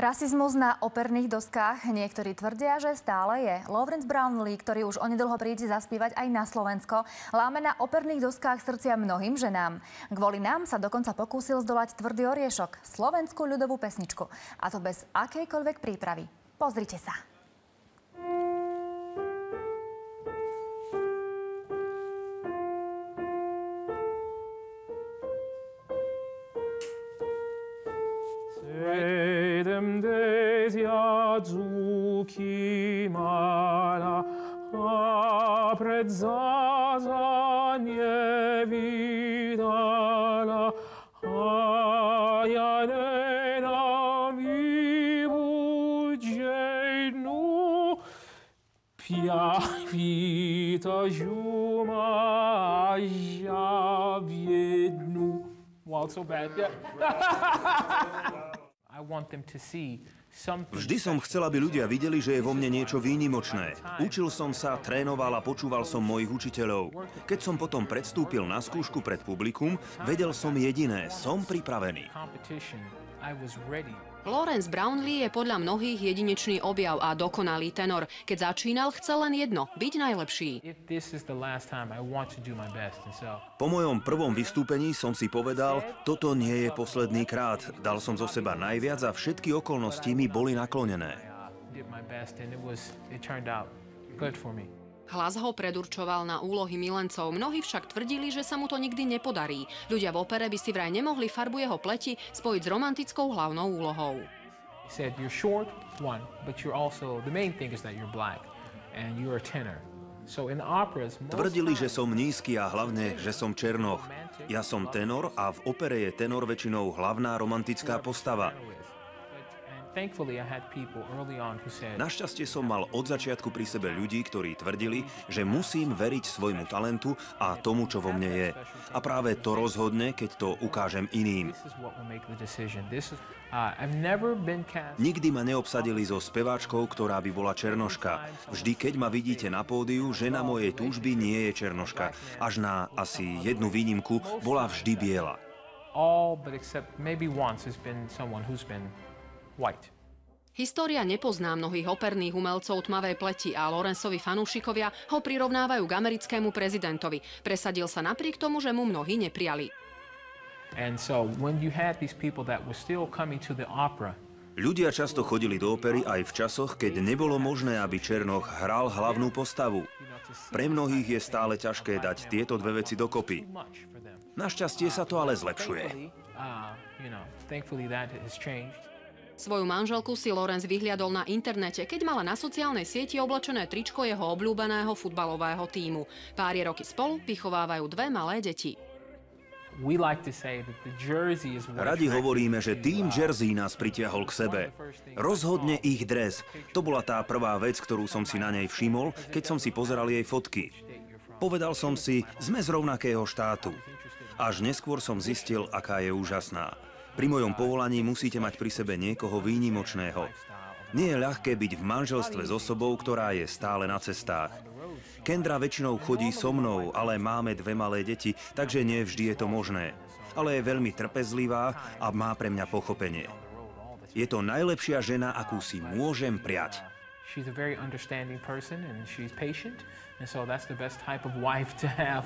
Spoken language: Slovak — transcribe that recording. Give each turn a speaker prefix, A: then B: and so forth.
A: Rasizmus na operných doskách niektorí tvrdia, že stále je. Lawrence Brownlee, ktorý už onedlho príde zaspievať aj na Slovensko, láme na operných doskách srdcia mnohým ženám. Kvôli nám sa dokonca pokúsil zdolať tvrdý oriešok, slovenskú ľudovú pesničku. A to bez akejkoľvek prípravy. Pozrite sa.
B: Sedem days Jadzuki mala, a pred Zaza nevidala, a ja nenavím jednu, pjavita žuma ja v jednu. Wow, it's so bad. Yeah.
C: Vždy som chcel, aby ľudia videli, že je vo mne niečo výnimočné. Učil som sa, trénoval a počúval som mojich učiteľov. Keď som potom predstúpil na skúšku pred publikum, vedel som jediné, som pripravený.
D: Lawrence Brownlee je podľa mnohých jedinečný objav a dokonalý tenor. Keď začínal, chcel len jedno, byť najlepší.
C: Po mojom prvom vystúpení som si povedal, toto nie je posledný krát. Dal som zo seba najviac a všetky okolnosti mi boli naklonené.
D: Hlas ho predurčoval na úlohy milencov, mnohí však tvrdili, že sa mu to nikdy nepodarí. Ľudia v opere by si vraj nemohli farbu jeho pleti spojiť s romantickou hlavnou úlohou.
C: Tvrdili, že som nízky a hlavne, že som černoch. Ja som tenor a v opere je tenor väčšinou hlavná romantická postava. Našťastie som mal od začiatku pri sebe ľudí, ktorí tvrdili, že musím veriť svojmu talentu a tomu, čo vo mne je. A práve to rozhodne, keď to ukážem iným. Nikdy ma neobsadili so speváčkou, ktorá by bola černoška. Vždy, keď ma vidíte na pódiu, žena mojej túžby nie je černoška. Až na asi jednu výnimku bola vždy biela.
D: História nepozná mnohých operných umelcov tmavej pleti a Lawrenceovi fanúšikovia ho prirovnávajú k americkému prezidentovi. Presadil sa napriek tomu, že mu mnohí neprijali.
C: Ľudia často chodili do opery aj v časoch, keď nebolo možné, aby černoch hral hlavnú postavu. Pre mnohých je stále ťažké dať tieto dve veci dokopy. Našťastie sa to ale zlepšuje.
D: Svoju manželku si Lawrence vyhliadol na internete, keď mala na sociálnej sieti oblečené tričko jeho obľúbeného futbalového tímu. Pári roky spolu vychovávajú dve malé deti.
C: Radi hovoríme, že tým Jersey nás pritiahol k sebe. Rozhodne ich dres. To bola tá prvá vec, ktorú som si na nej všimol, keď som si pozeral jej fotky. Povedal som si, sme z rovnakého štátu. Až neskôr som zistil, aká je úžasná. Pri mojom povolaní musíte mať pri sebe niekoho výnimočného. Nie je ľahké byť v manželstve s osobou, ktorá je stále na cestách. Kendra väčšinou chodí so mnou, ale máme dve malé deti, takže nie vždy je to možné. Ale je veľmi trpezlivá a má pre mňa pochopenie. Je to najlepšia žena, akú si môžem prijať.
B: She's a very understanding person and she's patient, and so that's the best type of wife to have.